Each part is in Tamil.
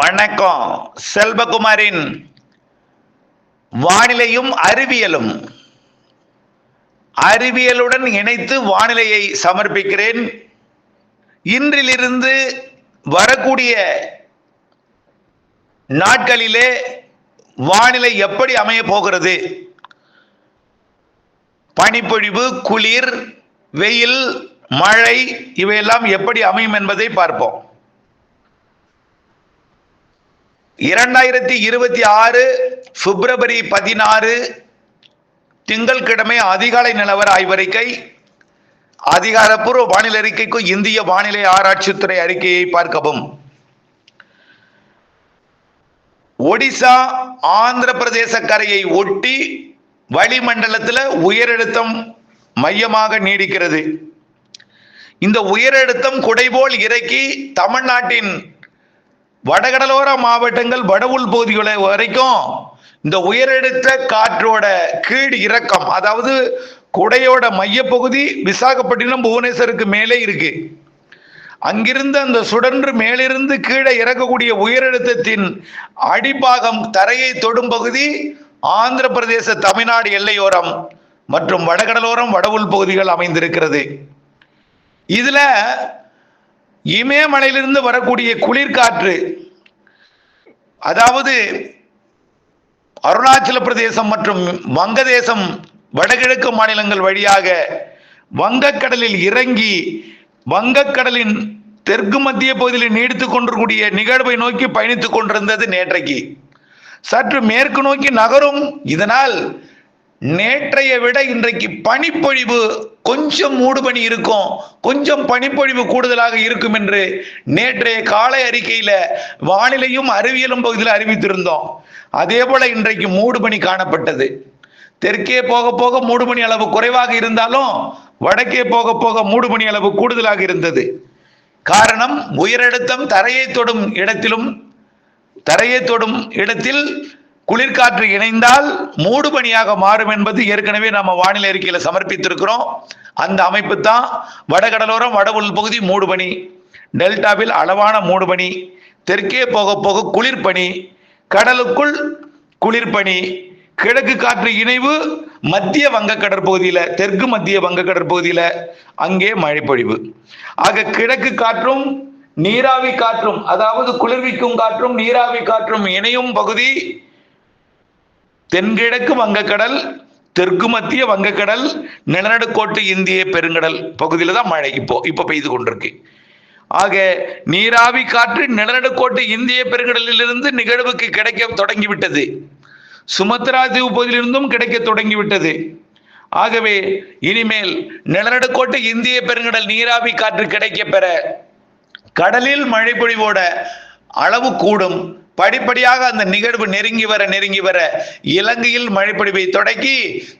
வணக்கம். செல்வகுமாரின் வானிலையும் அறிவியலும் அறிவியலுடன் இணைத்து வானிலையை சமர்ப்பிக்கிறேன். இன்றிலிருந்து வரக்கூடிய நாட்களிலே வானிலை எப்படி அமைய போகிறது, பனிப்பொழிவு, குளிர், வெயில், மழை இவையெல்லாம் எப்படி அமையும் என்பதை பார்ப்போம். 2026 பிப்ரவரி 16 திங்கட்கிழமை அதிகாலை நிலவர ஆய்வறிக்கை. அதிகாரப்பூர்வ வானிலை அறிக்கைக்கு இந்திய வானிலை ஆராய்ச்சித்துறை அறிக்கையை பார்க்கவும். ஒடிசா ஆந்திர பிரதேச கரையை ஒட்டி வளிமண்டலத்தில் உயரழுத்தம் மையமாக நீடிக்கிறது. இந்த உயரழுத்தம் குடைபோல் இறக்கி தமிழ்நாட்டின் வடகடலோர மாவட்டங்கள் வடவுள் பகுதிகளை வரைக்கும் இந்த உயரழுத்த காற்றோட கீழ் இறக்கம், அதாவது குடையோட மையப்பகுதி விசாகப்பட்டினம் புவனேஸ்வருக்கு மேலே இருக்கு. அங்கிருந்து அந்த சுடன்று மேலிருந்து கீழே இறக்கக்கூடிய உயரழுத்தத்தின் அடிப்பாகம் தரையை தொடும் பகுதி ஆந்திர பிரதேச தமிழ்நாடு எல்லையோரம் மற்றும் வடகடலோரம் வடவுள் பகுதிகள் அமைந்திருக்கிறது. இதுல இமயமலையிலிருந்து வரக்கூடிய குளிர்காற்று, அதாவது அருணாச்சல பிரதேசம் மற்றும் வங்கதேசம் வடகிழக்கு மாநிலங்கள் வழியாக வங்கக்கடலில் இறங்கி வங்கக்கடலின் தெற்கு மத்திய பகுதியில் நீடித்துக் கொண்டிருக்கூடிய நிகழ்வை நோக்கி பயணித்துக் கொண்டிருந்தது. நேற்றைக்கு சற்று மேற்கு நோக்கி நகரும். இதனால் நேற்றைய விட இன்றைக்கு பனிப்பொழிவு கொஞ்சம் மூடுபனி இருக்கும், கொஞ்சம் பனிப்பொழிவு கூடுதலாக இருக்கும் என்று நேற்றைய காலை அறிக்கையில வானிலையும் அறிவியலும் பகுதியில் அறிவித்திருந்தோம். அதே போல இன்றைக்கு மூடுபனி காணப்பட்டது. தெற்கே போக போக மூடுபனி அளவு குறைவாக இருந்தாலும் வடக்கே போக போக மூடுபனி அளவு கூடுதலாக இருந்தது. காரணம், உயரழுத்தம் தரையை தொடும் இடத்தில் குளிர்காற்று இணைந்தால் மூடுபனியாக மாறும் என்பது ஏற்கனவே நம்ம வானிலை அறிக்கையில சமர்ப்பித்திருக்கிறோம். அந்த அமைப்பு தான் வடகடலோரம் வடவுள் பகுதி மூடுபனி, டெல்டாவில் அளவான மூடுபனி, தெற்கே போக போக குளிர்பனி, கடலுக்குள் குளிர்பனி, கிழக்கு காற்று இணைவு மத்திய வங்க கடற்பகுதியில, தெற்கு மத்திய வங்க கடற்பகுதியில அங்கே மழைப்பொழிவு. ஆக கிழக்கு காற்றும் நீராவி காற்றும், அதாவது குளிர்விக்கும் காற்றும் நீராவி காற்றும் இணையும் பகுதி தென்கிழக்கு வங்கக்கடல், தெற்கு மத்திய வங்கக்கடல், நிலநடுக்கோட்டு இந்திய பெருங்கடல் பகுதியில தான் மழை இப்போ பெய்து கொண்டிருக்கு. ஆக நீராவி காற்று நிலநடுக்கோட்டு இந்திய பெருங்கடலில் இருந்து நிகழ்வுக்கு கிடைக்க தொடங்கிவிட்டது. சுமத்ரா தீவு பகுதியிலிருந்தும் கிடைக்க தொடங்கிவிட்டது. ஆகவே இனிமேல் நிலநடுக்கோட்டு இந்திய பெருங்கடல் நீராவி காற்று கிடைக்க பெற கடலில் மழை பொழிவோட அளவு கூடும். படிப்படியாக அந்த நிகழ்வு நெருங்கி வர இலங்கையில் மழைப்பொழிவை தொடங்கி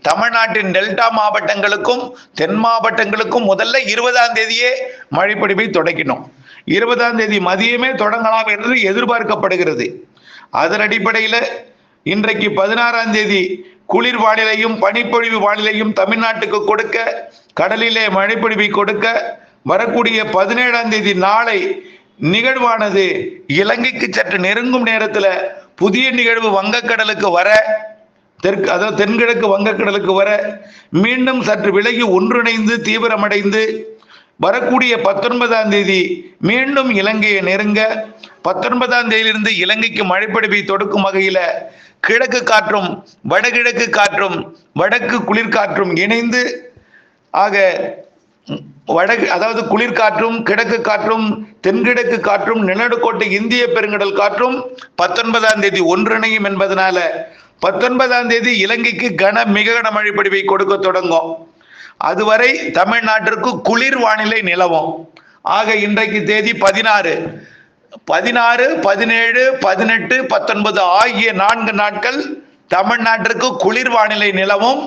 தமிழ்நாட்டின் டெல்டா மாவட்டங்களுக்கும் தென் மாவட்டங்களுக்கும் முதல்ல 20ஆம் தேதியே மழைப்பொழிவை தொடங்கினோம். 20ஆம் தேதி மதியமே தொடங்கலாம் என்று எதிர்பார்க்கப்படுகிறது. அதன் அடிப்படையில் இன்றைக்கு 16ஆம் தேதி குளிர் வானிலையும் பனிப்பொழிவு வானிலையும் தமிழ்நாட்டுக்கு கொடுக்க, கடலிலே மழைப்பொழிவை கொடுக்க, வரக்கூடிய 17ஆம் தேதி நாளை நிகழ்வானது இலங்கைக்கு சற்று நெருங்கும் நேரத்தில் புதிய நிகழ்வு வங்கக்கடலுக்கு வர, அதாவது தென்கிழக்கு வங்கக்கடலுக்கு வர, மீண்டும் சற்று விலகி ஒன்றிணைந்து தீவிரமடைந்து வரக்கூடிய 19ஆம் தேதி மீண்டும் இலங்கையை நெருங்க, 19ஆம் தேதியிலிருந்து இலங்கைக்கு மழைப்பொழிவை தொடுக்கும் வகையில கிழக்கு காற்றும் வடகிழக்கு காற்றும் வடக்கு குளிர்காற்றும் இணைந்து, ஆக அதாவது குளிர்காற்றும் கிழக்கு காற்றும் தென்கிழக்கு காற்றும் நிலநடுக்கோட்டு இந்திய பெருங்கடல் காற்றும் 19ஆம் தேதி ஒன்றிணையும் என்பதனால 19ஆம் தேதி இலங்கைக்கு மிக கன மழை பொழிவை கொடுக்க தொடங்கும். அதுவரை தமிழ்நாட்டிற்கு குளிர் வானிலை நிலவும். ஆக இன்றைக்கு தேதி 16, 17, 18, 19 ஆகிய 4 நாட்கள் தமிழ்நாட்டிற்கு குளிர் வானிலை நிலவும்.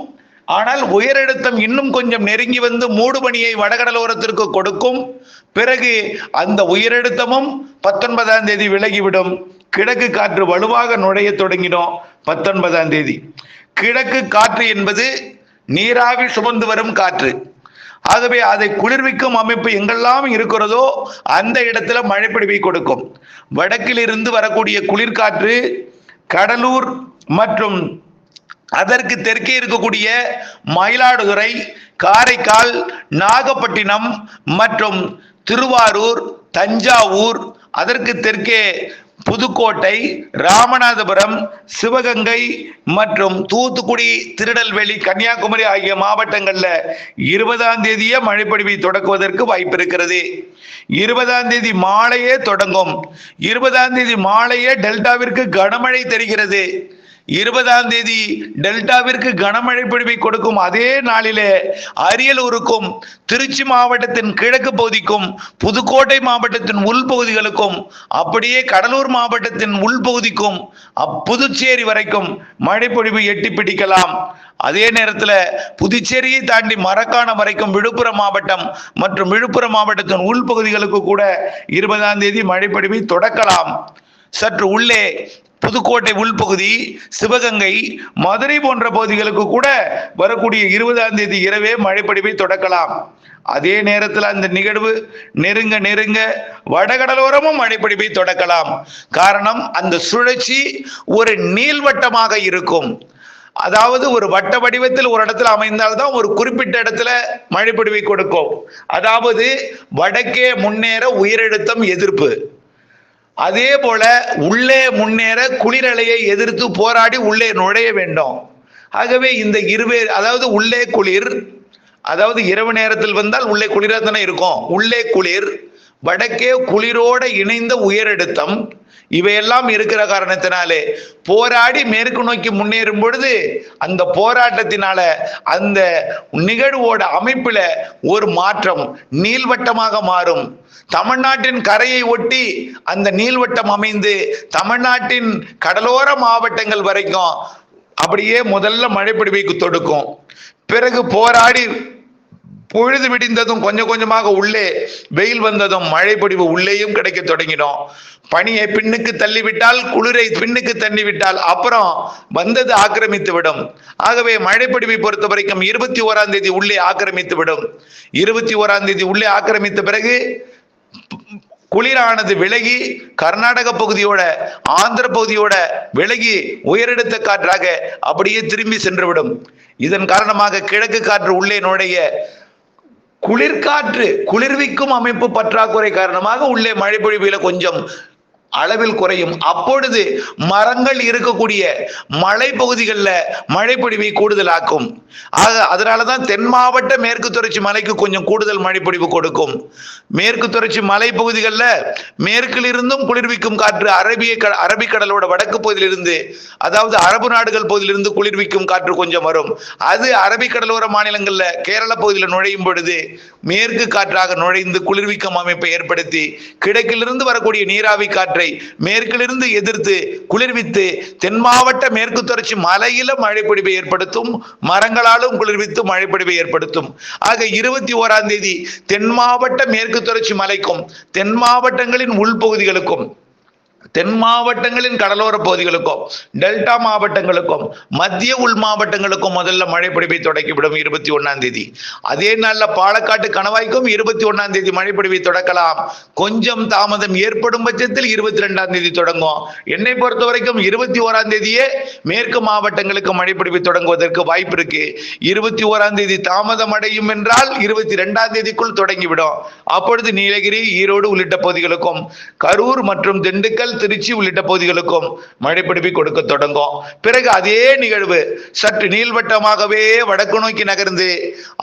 ஆனால் உயரழுத்தம் இன்னும் கொஞ்சம் நெருங்கி வந்து மூடுபனியை வடகடலோரத்திற்கு கொடுக்கும். பிறகு அந்த உயரழுத்தமும் 19ஆம் தேதி விலகிவிடும். கிழக்கு காற்று வலுவாக நுழைய தொடங்கினோம் 19ஆம் தேதி. கிழக்கு காற்று என்பது நீராவி சுமந்து வரும் காற்று. ஆகவே அதை குளிர்விக்கும் அமைப்பு எங்கெல்லாம் இருக்கிறதோ அந்த இடத்துல மழைப்பொழிவை கொடுக்கும். வடக்கிலிருந்து வரக்கூடிய குளிர்காற்று கடலூர் மற்றும் அதற்கு தெற்கே இருக்கக்கூடிய மயிலாடுதுறை, காரைக்கால், நாகப்பட்டினம் மற்றும் திருவாரூர், தஞ்சாவூர், அதற்கு தெற்கே புதுக்கோட்டை, ராமநாதபுரம், சிவகங்கை மற்றும் தூத்துக்குடி, திருநெல்வேலி, கன்னியாகுமரி ஆகிய மாவட்டங்கள்ல 20ஆம் தேதியே மழைப்பொழிவை தொடங்குவதற்கு வாய்ப்பு இருக்கிறது. 20ஆம் தேதி மாலையே தொடங்கும். 20ஆம் தேதி மாலையே டெல்டாவிற்கு கனமழை தெரிகிறது. 20ஆம் தேதி டெல்டாவிற்கு கனமழை பொழிவை கொடுக்கும் அதே நாளிலே அரியலூருக்கும், திருச்சி மாவட்டத்தின் கிழக்கு பகுதிக்கும், புதுக்கோட்டை மாவட்டத்தின் உள்பகுதிகளுக்கும், அப்படியே கடலூர் மாவட்டத்தின் உள்பகுதிக்கும், புதுச்சேரி வரைக்கும் மழை பொழிவு எட்டி பிடிக்கலாம். அதே நேரத்தில் புதுச்சேரியை தாண்டி மரக்காணம் வரைக்கும் விழுப்புரம் மாவட்டம் மற்றும் விழுப்புரம் மாவட்டத்தின் உள்பகுதிகளுக்கு கூட 20ஆம் தேதி மழை பொழிவை தொடக்கலாம். சற்று உள்ளே புதுக்கோட்டை உள்பகுதி, சிவகங்கை, மதுரை போன்ற பகுதிகளுக்கு கூட வரக்கூடிய 20ஆம் தேதி இரவே மழைப்பொழிவை தொடக்கலாம். அதே நேரத்தில் அந்த நிகழ்வு நெருங்க நெருங்க வடகடலோரமும் மழைப்பொழிவை தொடக்கலாம். காரணம், அந்த சுழற்சி ஒரு நீள்வட்டமாக இருக்கும். அதாவது ஒரு வட்ட வடிவத்தில் ஒரு இடத்துல அமைந்தால்தான் ஒரு குறிப்பிட்ட இடத்துல மழைப்பொழிவை கொடுக்கும். அதாவது வடக்கே முன்னேற உயரழுத்தம் எதிர்ப்பு, அதே போல உள்ளே முன்னேற குளிரலையை எதிர்த்து போராடி உள்ளே நுழைய வேண்டும். ஆகவே இந்த அதாவது உள்ளே குளிர், அதாவது இரவு நேரத்தில் வந்தால் உள்ளே குளிராக இருக்கும். உள்ளே குளிர், வடக்கே குளிரோட இணைந்த உயரழுத்தம், இவையெல்லாம் இருக்கிற காரணத்தினாலே போராடி மேற்கு நோக்கி முன்னேறும் பொழுது அந்த போராட்டத்தினால அந்த நிகழ்வோட அமைப்புல ஒரு மாற்றம் நீள்வட்டமாக மாறும். தமிழ்நாட்டின் கரையை ஒட்டி அந்த நீள்வட்டம் அமைந்து தமிழ்நாட்டின் கடலோர மாவட்டங்கள் வரைக்கும் அப்படியே முதல்ல மழைப்பொழிவைக்கு தொடுக்கும். பிறகு போராடி பொழுது விடிந்ததும் கொஞ்சம் கொஞ்சமாக உள்ளே வெயில் வந்ததும் மழைப்பொழிவு உள்ளேயும் கிடைக்க தொடங்கிடும். பனியை பின்னுக்கு தள்ளிவிட்டால், குளிரை பின்னுக்கு தள்ளிவிட்டால் அப்புறம் வந்தது ஆக்கிரமித்து விடும். ஆகவே மழைப்பொழிவை பொறுத்த வரைக்கும் 21ஆம் தேதி உள்ளே ஆக்கிரமித்து விடும். 21ஆம் தேதி உள்ளே ஆக்கிரமித்த பிறகு குளிரானது விலகி கர்நாடக பகுதியோட ஆந்திர பகுதியோட விலகி உயரெடுத்த காற்றாக அப்படியே திரும்பி சென்றுவிடும். இதன் காரணமாக கிழக்கு காற்று உள்ளே நுழைய குளிர்காற்று குளிர்விக்கும் அமைப்பு பற்றாக்குறை காரணமாக உள்ளே மழை பொழிவுல கொஞ்சம் அளவில் குறையும். அப்பொழுது மரங்கள் இருக்கக்கூடிய மலை பகுதிகளில் மழை பொழிவை கூடுதலாக்கும். அதனாலதான் தென் மாவட்ட மேற்கு தொடர்ச்சி மலைக்கு கொஞ்சம் கூடுதல் மழை பொழிவு கொடுக்கும். மேற்கு தொடர்ச்சி மலை பகுதிகளில் மேற்கிலிருந்தும் குளிர்விக்கும் காற்று அரபிக்கடலோட வடக்கு பகுதியிலிருந்து, அதாவது அரபு நாடுகள் பகுதியிலிருந்து குளிர்விக்கும் காற்று கொஞ்சம் வரும். அது அரபிக்கடலோர மாநிலங்கள்ல கேரள பகுதியில் நுழையும் பொழுது மேற்கு காற்றாக நுழைந்து குளிர்விக்கும் அமைப்பை ஏற்படுத்தி கிழக்கிலிருந்து வரக்கூடிய நீராவி காற்றை மேற்கிலிருந்து எதிர்த்து குளிர்வித்து தென் மாவட்ட மேற்கு தொடர்ச்சி மலையில மழைப்பொழிவை ஏற்படுத்தும். மரங்களாலும் குளிர்வித்து மழைப்பொழிவை ஏற்படுத்தும். ஆக 21ஆம் தேதி தென் மாவட்ட மேற்கு தொடர்ச்சி மலைக்கும், தென் மாவட்டங்களின் உள்பகுதிகளுக்கும், தென் மாவட்டங்களின் கடலோர பகுதிகளுக்கும், டெல்டா மாவட்டங்களுக்கும், மத்திய உள் மாவட்டங்களுக்கும் முதல்ல மழைப்பொழிவை தொடக்கிவிடும் 21ஆம் தேதி. அதே நாள்ல பாலக்காட்டு கணவாய்க்கும் 21ஆம் தேதி மழைப்பொழிவை தொடக்கலாம். கொஞ்சம் தாமதம் ஏற்படும் பட்சத்தில் 22ஆம் தேதி தொடங்கும். என்னை பொறுத்த வரைக்கும் 21ஆம் தேதியே மேற்கு மாவட்டங்களுக்கு மழைப்பொழிவை தொடங்குவதற்கு வாய்ப்பு இருக்கு. 21ஆம் தேதி தாமதம் அடையும் என்றால் 22ஆம் தேதிக்குள் தொடங்கிவிடும். அப்பொழுது நீலகிரி, ஈரோடு உள்ளிட்ட பகுதிகளுக்கும், கரூர் மற்றும் திண்டுக்கல், திருச்சி உள்ளிட்ட பகுதிகளுக்கும் மழைப்பொழிவை கொடுக்க தொடங்கும். பிறகு அதே நிகழ்வு சற்று நீள்வட்டமாகவே வடக்கு நோக்கி நகர்ந்து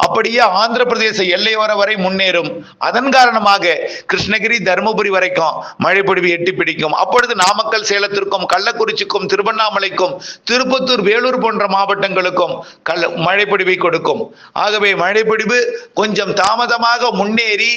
அப்படியே ஆந்திர பிரதேச எல்லையோர வரை முன்னேறும். அதன் காரணமாக கிருஷ்ணகிரி, தருமபுரி வரைக்கும் மழைப்பொழிவு எட்டி பிடிக்கும். அப்பொழுது நாமக்கல், சேலத்திற்கும், கள்ளக்குறிச்சிக்கும், திருவண்ணாமலைக்கும், திருப்பத்தூர், வேலூர் போன்ற மாவட்டங்களுக்கும் மழைப்பொழிவை கொடுக்கும். ஆகவே மழைப்பொழிவு கொஞ்சம் தாமதமாக முன்னேறி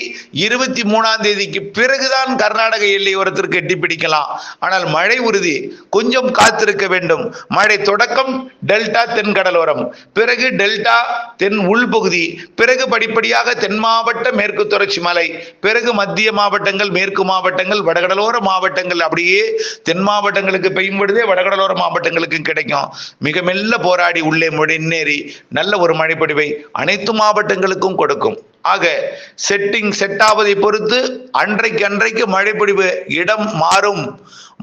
23ஆம் தேதிக்கு பிறகுதான் கர்நாடக எல்லையோரத்திற்கு எட்டி பிடிக்கலாம். ஆனால் மழை உறுதி. கொஞ்சம் காத்திருக்க வேண்டும். மழை தொடக்கம் டெல்டா தென் கடலோரம், பிறகு டெல்டா தென் உள்பகுதி, பிறகு படிப்படியாக தென் மாவட்ட மேற்கு தொடர்ச்சி மலை, பிறகு மத்திய மாவட்டங்கள், மேற்கு மாவட்டங்கள், வடகடலோர மாவட்டங்கள், அப்படியே தென் மாவட்டங்களுக்கு பெய்யும் பொழுதே வடகடலோர மாவட்டங்களுக்கு கிடைக்கும். மிக மெல்ல போராடி உள்ளே முன்னேறி நல்ல ஒரு மழைப்பொழிவை அனைத்து மாவட்டங்களுக்கும் கொடுக்கும். ஆக செட் ஆவதை பொறுத்து அன்றைக்கு மழைப்பொழிவு இடம் மாறும்,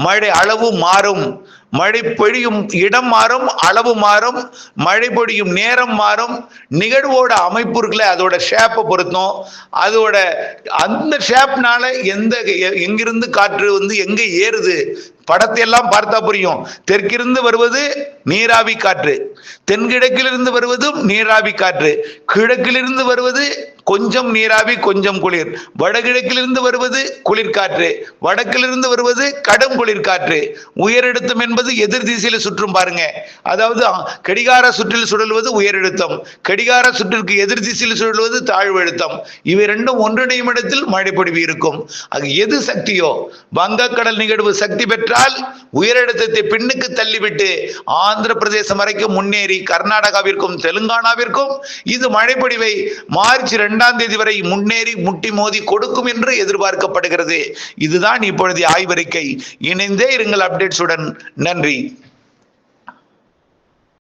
மழை அளவு மாறும், மழை பொழியும் இடம் மாறும், அளவு மாறும், மழை பொழியும் நேரம் மாறும், நிகழ்வோட அமைப்பு இருக்குல்ல அதோட ஷேப்பை பொறுத்தும், அதோட அந்த ஷேப்னால எங்கிருந்து காற்று எங்க ஏறுது படத்தை எல்லாம் பார்த்தா புரியும். தெற்கிருந்து வருவது நீராவி காற்று, தென்கிழக்கிலிருந்து வருவதும் நீராவி காற்று, கிழக்கிலிருந்து வருவது கொஞ்சம் நீராவி கொஞ்சம் குளிர், வடகிழக்கிலிருந்து வருவது குளிர்காற்று, வடக்கிலிருந்து வருவது கடும் குளிர்காற்று. உயரழுத்தம் என்பது எதிர் திசையில் சுற்றும் பாருங்க. அதாவது கடிகார சுற்றில் சுழல்வது உயரழுத்தம், கடிகார சுற்றிற்கு எதிர் திசையில் சுழல்வது தாழ்வு அழுத்தம். இவை ரெண்டும் ஒன்றிணையும் இடத்தில் மழை பொழிவு இருக்கும். அது எது சக்தியோ, வங்கக்கடல் நிகழ்வு சக்தி பெற்றால் உயரழுத்தத்தை பின்னுக்கு தள்ளிவிட்டு ஆந்திர பிரதேசம் வரைக்கும் முன்னேறி கர்நாடகாவிற்கும் தெலுங்கானாவிற்கும் இது மழைப்பொழிவை மார்ச் 2ஆம் தேதி வரை முன்னேறி முட்டி மோதி கொடுக்கும் என்று எதிர்பார்க்கப்படுகிறது. இதுதான் இப்பொழுது ஆய்வறிக்கை. இணைந்தே இருங்கள் அப்டேட்ஸுடன். நன்றி.